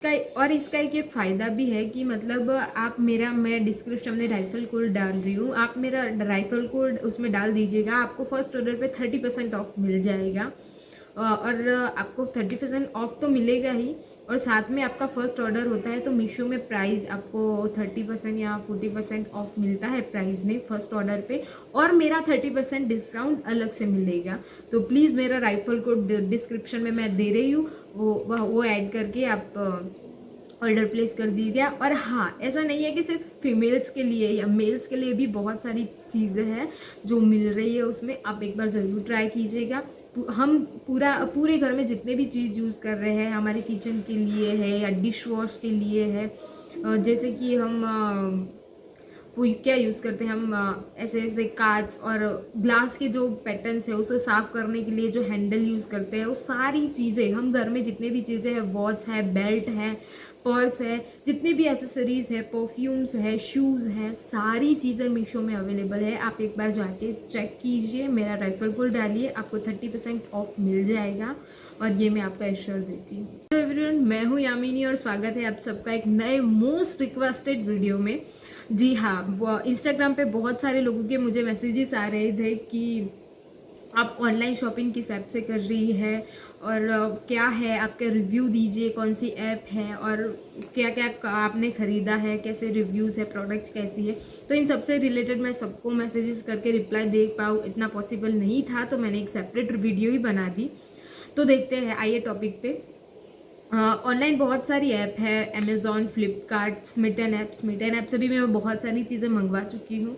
इसका एक फ़ायदा भी है कि मतलब आप मैं डिस्क्रिप्शन में राइफल कोड डाल रही हूँ, आप मेरा राइफल कोड उसमें डाल दीजिएगा, आपको फर्स्ट ऑर्डर पे 30% ऑफ मिल जाएगा। और आपको 30% ऑफ तो मिलेगा ही, और साथ में आपका फर्स्ट ऑर्डर होता है तो मीशो में प्राइस आपको 30% या 40% ऑफ मिलता है प्राइस में फर्स्ट ऑर्डर पे, और मेरा 30% डिस्काउंट अलग से मिलेगा। तो प्लीज़ मेरा राइफल कोड डिस्क्रिप्शन में मैं दे रही हूँ, वो ऐड करके आप ऑर्डर प्लेस कर दीजिएगा। और हाँ, ऐसा नहीं है कि सिर्फ फीमेल्स के लिए या मेल्स के लिए भी बहुत सारी चीज़ें हैं जो मिल रही है उसमें, आप एक बार ज़रूर ट्राई कीजिएगा। हम पूरे घर में जितने भी चीज़ यूज़ कर रहे हैं हमारे किचन के लिए है या डिश वॉश के लिए है, जैसे कि हम वो क्या यूज़ करते हैं हम, ऐसे ऐसे कांच और ग्लास के जो पैटर्न्स है उसको साफ करने के लिए जो हैंडल यूज़ करते हैं, वो सारी चीज़ें हम घर में जितने भी चीज़ें हैं, वॉच है, बेल्ट है, पर्स है, जितनी भी एसेसरीज है, परफ्यूम्स है, शूज़ है, सारी चीज़ें मीशो में अवेलेबल है। आप एक बार जाके चेक कीजिए, मेरा रेफरल कोड डालिए, आपको 30% ऑफ मिल जाएगा, और ये मैं आपका एश्योर देती हूँ। तो एवरीवन, मैं हूँ यामिनी और स्वागत है आप सबका एक नए मोस्ट रिक्वेस्टेड वीडियो में। जी हाँ, वो इंस्टाग्राम पे बहुत सारे लोगों के मुझे मैसेजेस आ रहे थे कि आप ऑनलाइन शॉपिंग किस ऐप से कर रही है, और क्या है आपका रिव्यू दीजिए, कौन सी ऐप है, और क्या क्या आपने ख़रीदा है, कैसे रिव्यूज़ है, प्रोडक्ट्स कैसी है। तो इन सबसे रिलेटेड मैं सबको मैसेजेस करके रिप्लाई दे पाऊँ इतना पॉसिबल नहीं था, तो मैंने एक सेपरेट वीडियो ही बना दी। तो देखते हैं, आइए टॉपिक पे। ऑनलाइन बहुत सारी ऐप है, अमेज़ॉन, फ्लिपकार्ट, स्मिटन ऐप से भी मैं बहुत सारी चीज़ें मंगवा चुकी हूँ।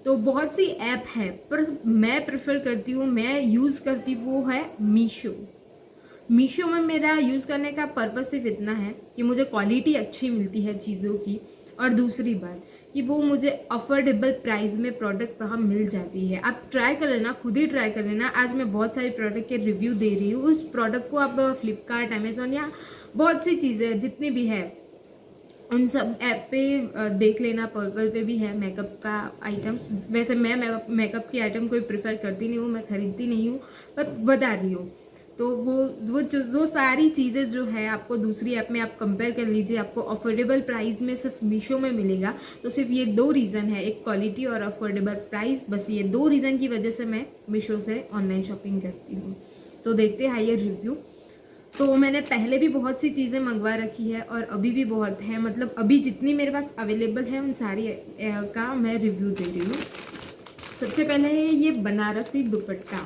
तो बहुत सी ऐप है, पर मैं प्रेफर करती हूँ, मैं यूज़ करती वो है मीशो। मीशो में मेरा यूज़ करने का पर्पस सिर्फ इतना है कि मुझे क्वालिटी अच्छी मिलती है चीज़ों की, और दूसरी बात कि वो मुझे अफोर्डेबल प्राइस में प्रोडक्ट वहाँ मिल जाती है। आप ट्राई कर लेना, खुद ही ट्राई कर लेना। आज मैं बहुत सारे प्रोडक्ट के रिव्यू दे रही हूँ, उस प्रोडक्ट को आप फ्लिपकार्ट, अमेज़ॉन या बहुत सी चीज़ें जितनी भी है उन सब ऐप पे देख लेना। पर्पल पे भी है मेकअप का आइटम्स। वैसे मैं मेकअप की आइटम कोई प्रेफर करती नहीं हूँ, मैं खरीदती नहीं हूँ, पर बता रही हूँ। तो वो सारी चीज़ें जो है आपको दूसरी ऐप में आप कंपेयर कर लीजिए, आपको अफोर्डेबल प्राइस में सिर्फ मीशो में मिलेगा। तो सिर्फ ये दो रीज़न है, एक क्वालिटी और अफोर्डेबल प्राइस, बस ये दो रीज़न की वजह से मैं मीशो से ऑनलाइन शॉपिंग करती हूँ। तो देखते हैं ये रिव्यू। तो मैंने पहले भी बहुत सी चीज़ें मंगवा रखी है और अभी भी बहुत है, मतलब अभी जितनी मेरे पास अवेलेबल है उन सारी का मैं रिव्यू दे रही हूँ। सबसे पहले है ये बनारसी दुपट्टा,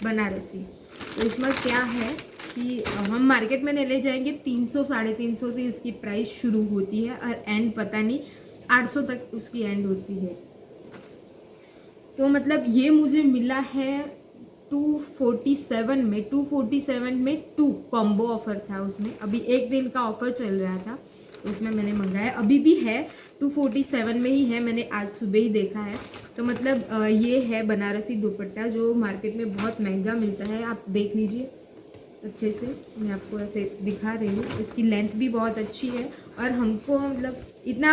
बनारसी। तो इसमें क्या है कि हम मार्केट में ले जाएंगे 300 350 से इसकी प्राइस शुरू होती है, और एंड पता नहीं 800 तक उसकी एंड होती है। तो मतलब ये मुझे मिला है 247 में, 247 में 2 कॉम्बो ऑफर था उसमें। अभी एक दिन का ऑफर चल रहा था तो उसमें मैंने मंगाया, अभी भी है 247 में ही है, मैंने आज सुबह ही देखा है। तो मतलब ये है बनारसी दुपट्टा जो मार्केट में बहुत महंगा मिलता है। आप देख लीजिए अच्छे से, मैं आपको ऐसे दिखा रही हूँ। इसकी लेंथ भी बहुत अच्छी है, और हमको मतलब इतना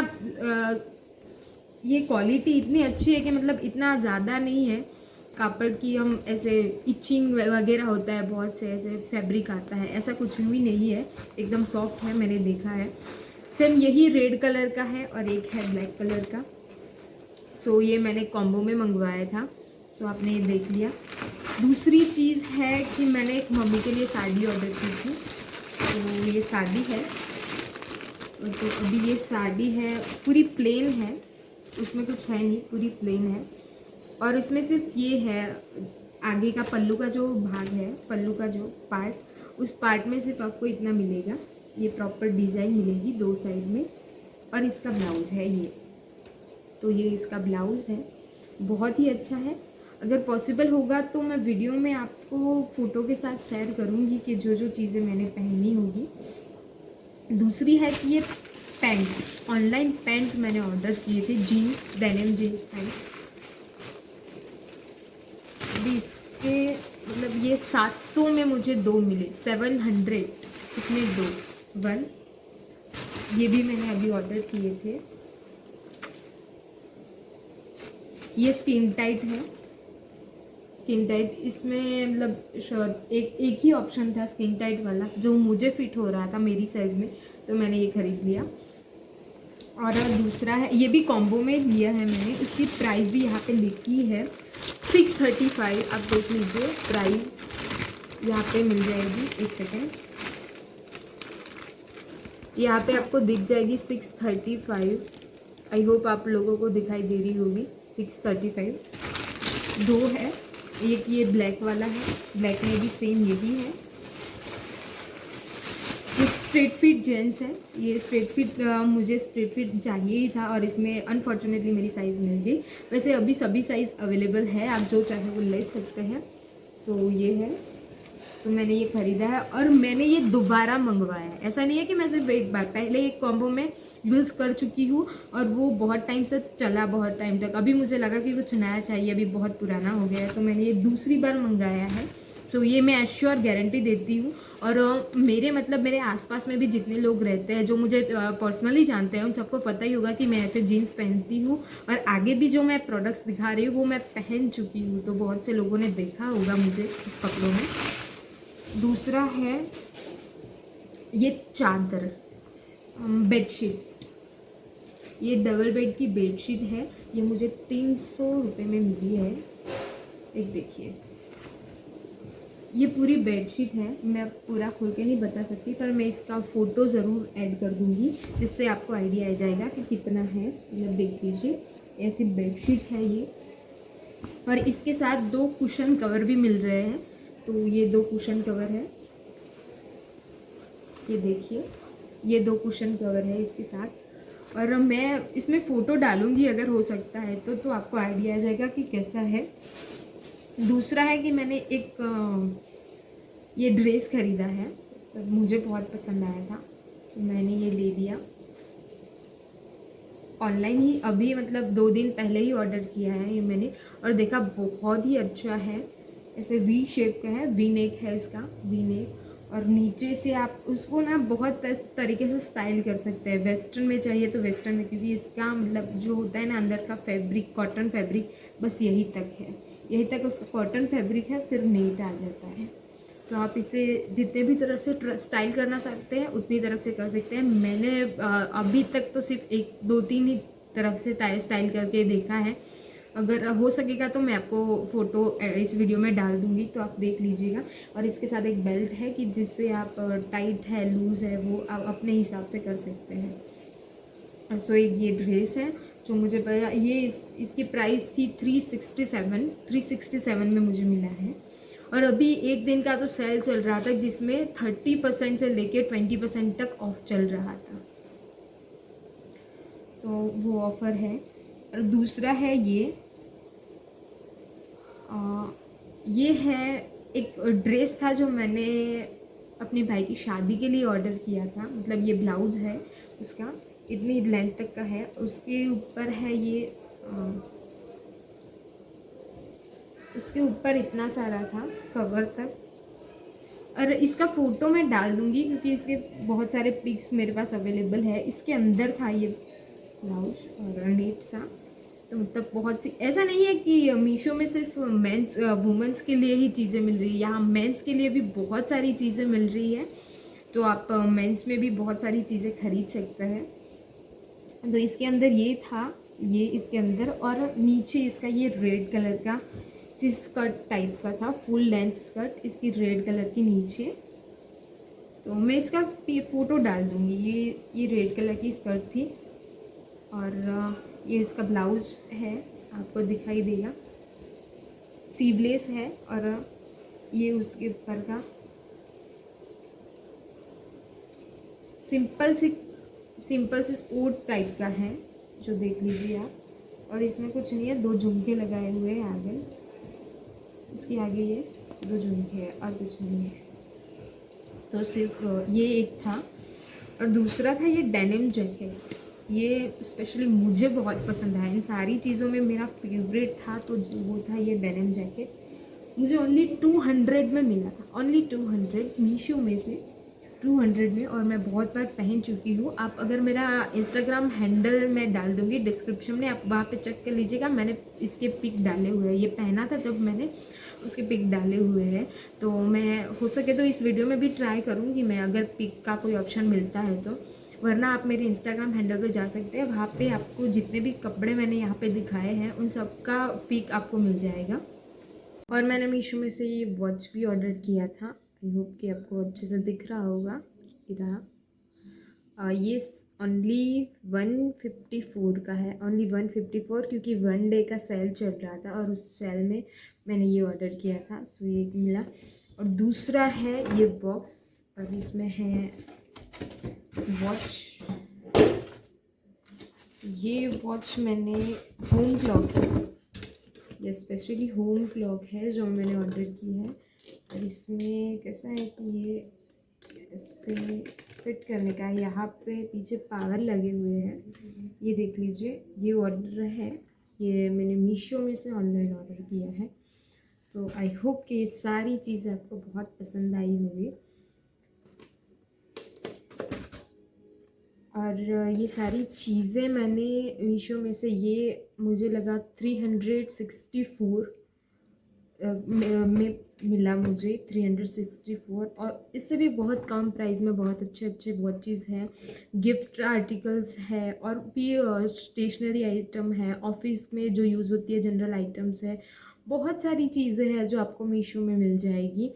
ये क्वालिटी इतनी अच्छी है कि मतलब इतना ज़्यादा नहीं है कापड़ की, हम ऐसे इचिंग वगैरह होता है, बहुत से ऐसे फैब्रिक आता है, ऐसा कुछ भी नहीं है, एकदम सॉफ्ट है, मैंने देखा है। सेम यही रेड कलर का है और एक है ब्लैक कलर का। सो ये मैंने कॉम्बो में मंगवाया था। सो आपने ये देख लिया। दूसरी चीज़ है कि मैंने एक मम्मी के लिए साड़ी ऑर्डर की थी, तो ये साड़ी है। तो अभी ये साड़ी है, पूरी प्लेन है, उसमें कुछ है नहीं, पूरी प्लेन है। और इसमें सिर्फ ये है, आगे का पल्लू का जो भाग है, पल्लू का जो पार्ट, उस पार्ट में सिर्फ आपको इतना मिलेगा, ये प्रॉपर डिज़ाइन मिलेगी दो साइड में। और इसका ब्लाउज है ये, तो ये इसका ब्लाउज है, बहुत ही अच्छा है। अगर पॉसिबल होगा तो मैं वीडियो में आपको फ़ोटो के साथ शेयर करूँगी कि जो जो चीज़ें मैंने पहनी होगी। दूसरी है कि ये पैंट, ऑनलाइन पैंट मैंने ऑर्डर किए थे, जीन्स, डेनिम जीन्स पैंट। अभी इसके मतलब ये 700 में मुझे दो मिले, 700 इसमें दो, वन। ये भी मैंने अभी ऑर्डर किए थे। ये स्किन टाइट है, स्किन टाइट, इसमें मतलब एक ही ऑप्शन था स्किन टाइट वाला जो मुझे फिट हो रहा था मेरी साइज़ में, तो मैंने ये ख़रीद लिया। और दूसरा है, ये भी कॉम्बो में लिया है मैंने, इसकी प्राइस भी यहाँ पे लिखी है 635। आप देख लीजिए प्राइस यहाँ पे मिल जाएगी, एक सेकेंड, यहाँ पे आपको दिख जाएगी 635। आई होप आप लोगों को दिखाई दे रही होगी 635। दो है, एक ये ब्लैक वाला है, ब्लैक में भी सेम यही है। ये स्ट्रेट फिट जेंट्स है, ये स्ट्रेट फिट मुझे स्ट्रेट फिट चाहिए ही था और इसमें अनफॉर्चुनेटली मेरी साइज़ मिल गई। वैसे अभी सभी साइज़ अवेलेबल है, आप जो चाहे वो ले सकते हैं। सो ये है, तो मैंने ये ख़रीदा है और मैंने ये दोबारा मंगवाया है। ऐसा नहीं है कि मैं सिर्फ एक बार, पहले एक कॉम्बो में यूज़ कर चुकी हूँ और वो बहुत टाइम से चला, बहुत टाइम तक। अभी मुझे लगा कि कुछ नया चाहिए, अभी बहुत पुराना हो गया है, तो मैंने ये दूसरी बार मंगाया है। तो ये मैं एश्योर गारंटी देती हूँ। और मेरे मतलब मेरे आसपास में भी जितने लोग रहते हैं जो मुझे पर्सनली जानते हैं, उन सबको पता ही होगा कि मैं ऐसे जीन्स पहनती हूँ और आगे भी जो मैं प्रोडक्ट्स दिखा रही हूँ वो मैं पहन चुकी हूँ, तो बहुत से लोगों ने देखा होगा मुझे इस कपड़ों में। दूसरा है ये चादर, बेडशीट, ये डबल बेड की बेडशीट है। ये मुझे 300 रुपये में मिली है। एक देखिए, ये पूरी बेडशीट है, मैं पूरा खोल के नहीं बता सकती, पर मैं इसका फ़ोटो ज़रूर ऐड कर दूँगी जिससे आपको आइडिया आ जाएगा कि कितना है। मतलब देख लीजिए, ऐसी बेडशीट है ये, और इसके साथ 2 कुशन कवर भी मिल रहे हैं। तो ये 2 कुशन कवर है, ये देखिए, ये 2 कुशन कवर है इसके साथ। और मैं इसमें फ़ोटो डालूँगी अगर हो सकता है तो आपको आइडिया आ जाएगा कि कैसा है। दूसरा है कि मैंने एक ये ड्रेस ख़रीदा है, तो मुझे बहुत पसंद आया था तो मैंने ये ले लिया। ऑनलाइन ही अभी मतलब 2 दिन पहले ही ऑर्डर किया है ये मैंने, और देखा बहुत ही अच्छा है। ऐसे वी शेप का है, वी नेक है इसका, वी नेक, और नीचे से आप उसको ना बहुत तरीके से स्टाइल कर सकते हैं। वेस्टर्न में चाहिए तो वेस्टर्न में, क्योंकि इसका मतलब जो होता है ना अंदर का फैब्रिक, कॉटन फैब्रिक बस यही तक है, यही तक उसका कॉटन फैब्रिक है, फिर नेट आ जाता है। तो आप इसे जितने भी तरह से स्टाइल करना चाहते हैं उतनी तरह से कर सकते हैं। मैंने अभी तक तो सिर्फ 1-2-3 ही तरह से स्टाइल करके देखा है। अगर हो सकेगा तो मैं आपको फ़ोटो इस वीडियो में डाल दूँगी, तो आप देख लीजिएगा। और इसके साथ एक बेल्ट है कि जिससे आप टाइट है, लूज़ है, वो आप अपने हिसाब से कर सकते हैं। सो एक ये ड्रेस है जो मुझे पता, ये इसकी प्राइस थी 367 में मुझे मिला है। और अभी एक दिन का तो सेल चल रहा था जिसमें 30% से लेके 20% तक ऑफ चल रहा था, तो वो ऑफ़र है। और दूसरा है ये है एक ड्रेस था जो मैंने अपने भाई की शादी के लिए ऑर्डर किया था। मतलब ये ब्लाउज़ है उसका, इतनी लेंथ तक का है, उसके ऊपर है ये उसके ऊपर इतना सारा था कवर तक। और इसका फ़ोटो मैं डाल दूँगी क्योंकि इसके बहुत सारे पिक्स मेरे पास अवेलेबल है। इसके अंदर था ये ब्लाउज और नेट सा, तो मतलब बहुत सी, ऐसा नहीं है कि मीशो में सिर्फ मेंस वुमेंस के लिए ही चीज़ें मिल रही है, यहाँ मेंस के लिए भी बहुत सारी चीज़ें मिल रही है, तो आप मेंस में भी बहुत सारी चीज़ें खरीद सकते हैं। तो इसके अंदर ये था, ये इसके अंदर, और नीचे इसका ये रेड कलर का स्कर्ट टाइप का था, फुल लेंथ स्कर्ट इसकी रेड कलर की नीचे। तो मैं इसका फ़ोटो डाल दूँगी। ये रेड कलर की स्कर्ट थी और ये इसका ब्लाउज है, आपको दिखाई देगा, सीवलेस है, और ये उसके ऊपर का सिंपल सी कोट टाइप का है, जो देख लीजिए आप। और इसमें कुछ नहीं है, 2 झुमके लगाए हुए हैं आगे, उसके आगे ये 2 झुमके हैं और कुछ नहीं है। तो सिर्फ ये एक था। और दूसरा था ये डेनिम जैकेट, ये स्पेशली मुझे बहुत पसंद आया। इन सारी चीज़ों में मेरा फेवरेट था तो वो था ये डेनिम जैकेट। मुझे ओनली 200 में मिला था, ओनली 200 मीशो में से 200 में, और मैं बहुत बार पहन चुकी हूँ। आप अगर मेरा इंस्टाग्राम हैंडल मैं डाल दूँगी डिस्क्रिप्शन में, आप वहाँ पे चेक कर लीजिएगा, मैंने इसके पिक डाले हुए हैं। ये पहना था जब मैंने उसके पिक डाले हुए हैं। तो मैं हो सके तो इस वीडियो में भी ट्राई करूँगी मैं, अगर पिक का कोई ऑप्शन मिलता है तो। वरना आप मेरे इंस्टाग्राम हैंडल पे जा सकते हैं, वहाँ पे आपको जितने भी कपड़े मैंने यहाँ पे दिखाए हैं उन सब का पिक आपको मिल जाएगा। और मैंने मीशो में से ये वॉच भी ऑर्डर किया था, आई होप कि आपको अच्छे से दिख रहा होगा। ये रहा। ये ओनली 154 का है, ओनली 154, क्योंकि 1 डे का सेल चल रहा था और उस सेल में मैंने ये ऑर्डर किया था, सो ये मिला। और दूसरा है ये बॉक्स, और इसमें है वॉच। ये वॉच मैंने होम क्लॉक है, ये स्पेशली होम क्लॉक है जो मैंने ऑर्डर की है। और इसमें कैसा है कि ये इससे फिट करने का है, यहाँ पे पीछे पावर लगे हुए हैं, ये देख लीजिए। ये ऑर्डर है, ये मैंने मीशो में से ऑनलाइन ऑर्डर किया है। तो आई होप कि ये सारी चीज़ें आपको बहुत पसंद आई होगी। और ये सारी चीज़ें मैंने मीशो में से, ये मुझे लगा 364 में मिला मुझे, 364। और इससे भी बहुत कम प्राइस में बहुत अच्छे अच्छे वॉचेस हैं, गिफ्ट आर्टिकल्स है, और भी स्टेशनरी आइटम है, ऑफिस में जो यूज़ होती है जनरल आइटम्स है। बहुत सारी चीज़ें हैं जो आपको मीशो में मिल जाएगी।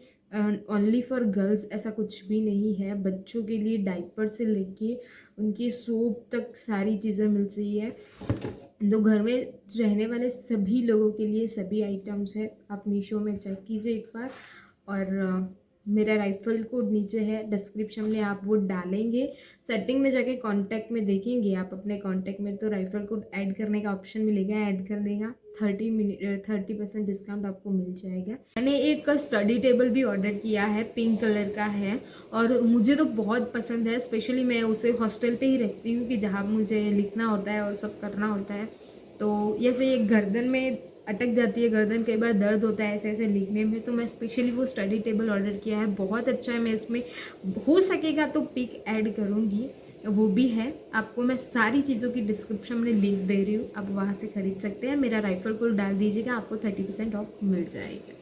ओनली फॉर गर्ल्स ऐसा कुछ भी नहीं है, बच्चों के लिए डाइपर से लेके उनकी सोप तक सारी चीज़ें मिल रही है। तो घर में रहने वाले सभी लोगों के लिए सभी आइटम्स है। आप मीशो में चेक कीजिए एक बार। और मेरा राइफल कोड नीचे है डिस्क्रिप्शन में, आप वो डालेंगे, सेटिंग में जाके कांटेक्ट में देखेंगे आप अपने कांटेक्ट में, तो राइफल कोड ऐड करने का ऑप्शन मिलेगा, ऐड कर देगा, 30% डिस्काउंट आपको मिल जाएगा। मैंने एक स्टडी टेबल भी ऑर्डर किया है, पिंक कलर का है, और मुझे तो बहुत पसंद है। स्पेशली मैं उसे हॉस्टल पे ही रखती हूँ कि जहाँ मुझे लिखना होता है और सब करना होता है। तो जैसे ये गर्दन में अटक जाती है, गर्दन कई बार दर्द होता है ऐसे ऐसे लिखने में, तो मैं स्पेशली वो स्टडी टेबल ऑर्डर किया है, बहुत अच्छा है। मैं इसमें हो सकेगा तो पिक ऐड करूँगी, वो भी है। आपको मैं सारी चीज़ों की डिस्क्रिप्शन में लिंक दे रही हूँ, आप वहाँ से ख़रीद सकते हैं। मेरा राइफल कोड डाल दीजिएगा, आपको 30% ऑफ मिल जाएगा।